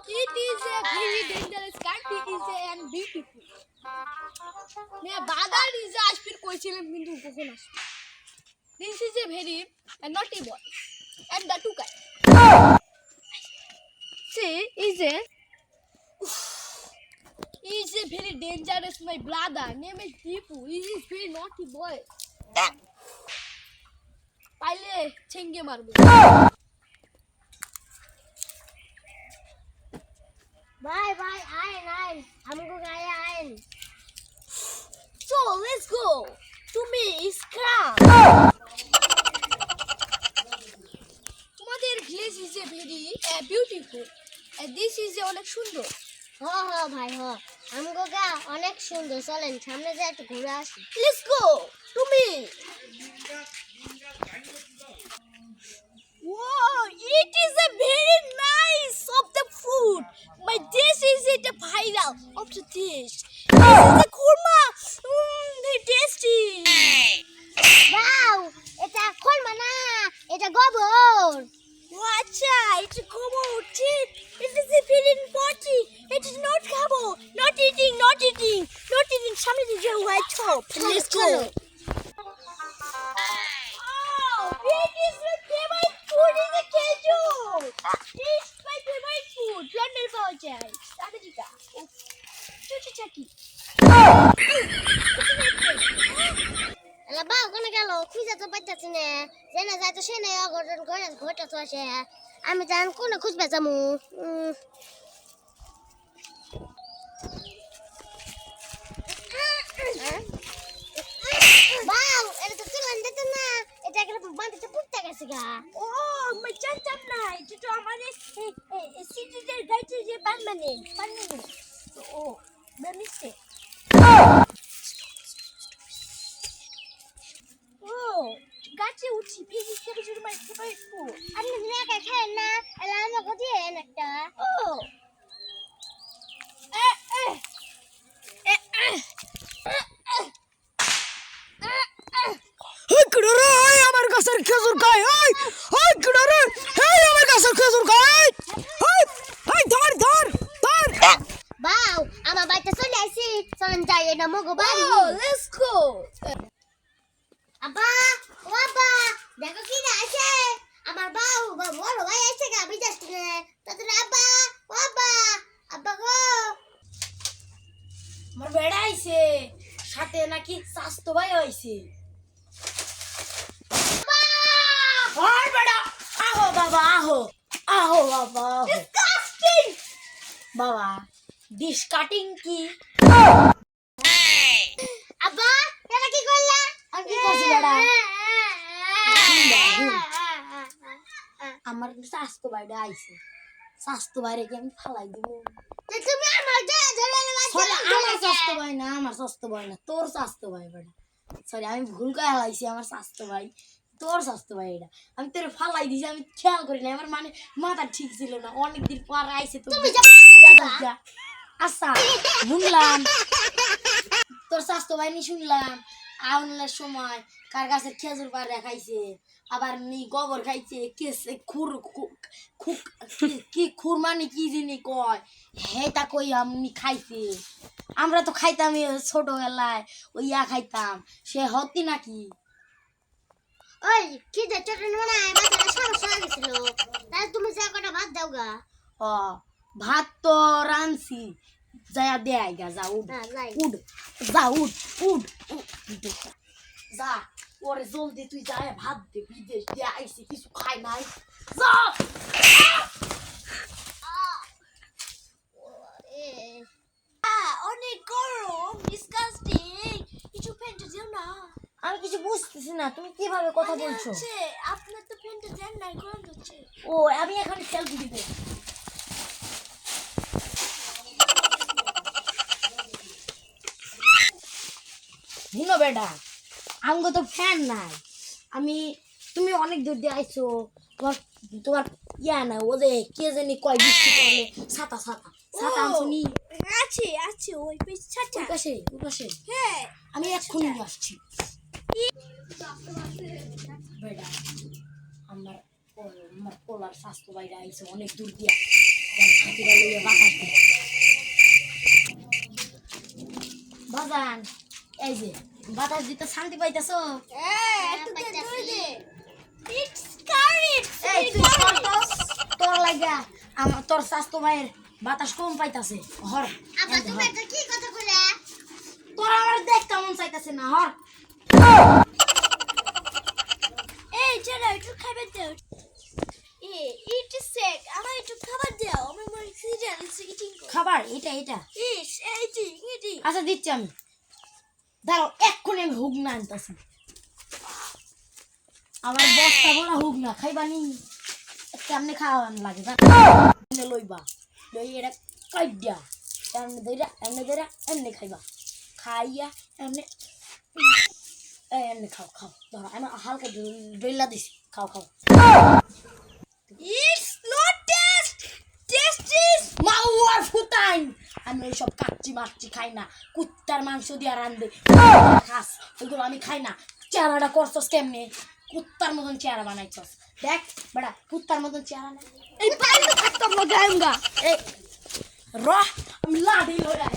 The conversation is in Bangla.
It is a very dangerous country is and beautiful. मैं बादल is आज फिर कोई चीज़ बिंदु को होना. This is a very naughty boy and the two guys. See is a very dangerous my brother. Name is Deepu. He is very naughty boy. पहले छेंगे मारूंगा. Bye bye Ayn. हमको गया Ayn. So let's go. To me is calm. তোমাদের village is a very beautiful. And this is a অনেক সুন্দর. हो भाई हो. हमको क्या अनेक सुंदर चलें सामने से एक घोड़ा आसी. Let's go. To me. Wow, it is a very nice of the food. My dish is it a viral of the dish. This is a kurma. Very tasty. Wow, এটা খোলমা না, এটা গোবর. Wacha, it's a gobo. It is a very important. It is not carbo. Not eating. Something is a white top. Let's go. It is my favorite food is a kaju. This is my favorite food. London Bojai. Adhika. Chuchi. এলা বাও কোন গেল খুঁজে তো পাইতাছি না জেনে যাই তো সেনে অঘটন ঘটে তো আসে আমি জান কোন খুঁজবে যামু বাও এটা তো চলন দিত না এটা গেলে বাঁধিতে পুড়তে গেছে গা Oh, my chantam nai. Itu amane citizen right is a permanent. Oh, the mistake. Oh, gachi uchi pigi kebi juru my favorite food. আমি না খাই না এলা আমাকে দিয়ে একটা Oh. Hey, kidare, hey, আমার গাছের খেজুর খায়, hey, hey, kidare, hey, আমার গাছের খেজুর খায়, hey, hey, ধর. বাও আমার বাড়িতে চলে আইছি চলেন যাই এটা মগো বাড়ি Oh, let's go. আব্বা ও আব্বা দেখো কি না আছে আমার বাউ বড় ভাই আছে গা বিদেশ থেকে তাতে আব্বা ও আব্বা গো আমার বেড়া আইছে সাথে নাকি স্বাস্থ্য ভাই হইছে আর বেড়া আহো বাবা Disgusting. বাবা ডিশ কাটিং কি আব্বা এটা কি করলা আমি কি করছি বেড়া আমার স্বাস্থ্য ভাইটা আইছে স্বাস্থ্য ভাইরে কি আমি ফালাই দিব তুমি আমার ধরে সরি আমার স্বাস্থ্য ভাই না তোর স্বাস্থ্য ভাই বেটা সরি আমি ভুল করে হালাইছি আমার স্বাস্থ্য ভাই তোর স্বাস্থ্য ভাই এটা আমি তোর ফালাই দিছি আমি খেয়াল করি না আমার মানে মাথা ঠিক ছিল না অনেকদিন পর আইছে তো তুমি যা আচ্ছা শুনলাম তোর স্বাস্থ্য ভাই নি শুনলাম আউনের সময় কার কাছে খেজুর পাড়া খাইছে আবার নি গোবর খাইছে কেসে কি খুর মানে কি জিনি কয় হেটা কই আমি খাইছে আমরা তো খাইতাম ছোটবেলায় ওই খাইতাম সে হতি নাকি ওই কি দে চটন বানায় মাথাটা সমস্যা হয়েছিল তাহলে তুমি যা কটা ভাত দাও গা ও ভাত তো রানছি যায়া দেয় গা যা উঠ যাই উঠ যা ওরে জলদি তুই যায় ভাত দে বিদেশ দিয়ে আইসি কিছু খাই নাই যা অনেক গরম. Disgusting. কিছু ফেন্টে দিও না. আমি কিছু বুঝতেছি না তুমি কিভাবে কথা বলছো আছে আপনার তো ফেন্টে দেন না গরম হচ্ছে. ও আমি এখন সেলফি দিব শুনো বেটা আমগো তো ফ্যান নাই আমি তুমি অনেক দূর দিয়ে আইছো তোমার ইয়া না ও যে কে জানি কয় বৃষ্টি করলে ছাতা আনছনি আছে ওই পিছাটা. উপাসে হ্যাঁ, আমি এক্ষুনি আসছি বেটা আমার পোলার স্বাস্থ্য বাইরে আইছে অনেক দূর দিয়ে ছাতিরা লইয়া বাজান এই যে বাতাস দিতে শান্তি পাইতেছো একটু পাইতাছি। দে ইটস কারেক্ট এই তুই সরতস তোর লাগা আমার তোর স্বাস্থ্য ভাইয়ের বাতাস কম পাইতাছে হর আব্বা তুমি এটা কি কথা কইলে তোর আমার দেখতে মন চাইতাছে না হর এই চলো একটু খাবার দাও ইট সেক আমার একটু খাবার দাও আমার মনে সিরিয়াল ইটিং খাবার এটা এটা ইস ইটিং আচ্ছা দিচ্ছি আমি দাঁড়াও এক্ষুনি আমি হুক না আনতেছি আমার বস্তা ভরা হুক না খাইবানি কেমনে খাওয়ান লাগে না লইবা লই এটা কাইডা এমনি ধরা এমনি খাইবা খাইয়া এমনি এমনি খাও খাও ধরো আমি হালকা ডইলা দিছি খাও খাও ইটস নট টেস্ট ইজ মাউয়ার ফুটাইন আমি ওইসব কাচ্চি মারচি খাই না কুত্তার মাংস দিয়ে রান্ধে খাস ওইগুলো আমি খাই না চেহারাটা করছস কেমনে কুত্তার মতন চেহারা বানাইছস দেখ বেটা কুত্তার মতন চেহারা না এই পাইলে থাকতাম না গায়ঙ্গা এই রহ আমি লাড়ি লড়াই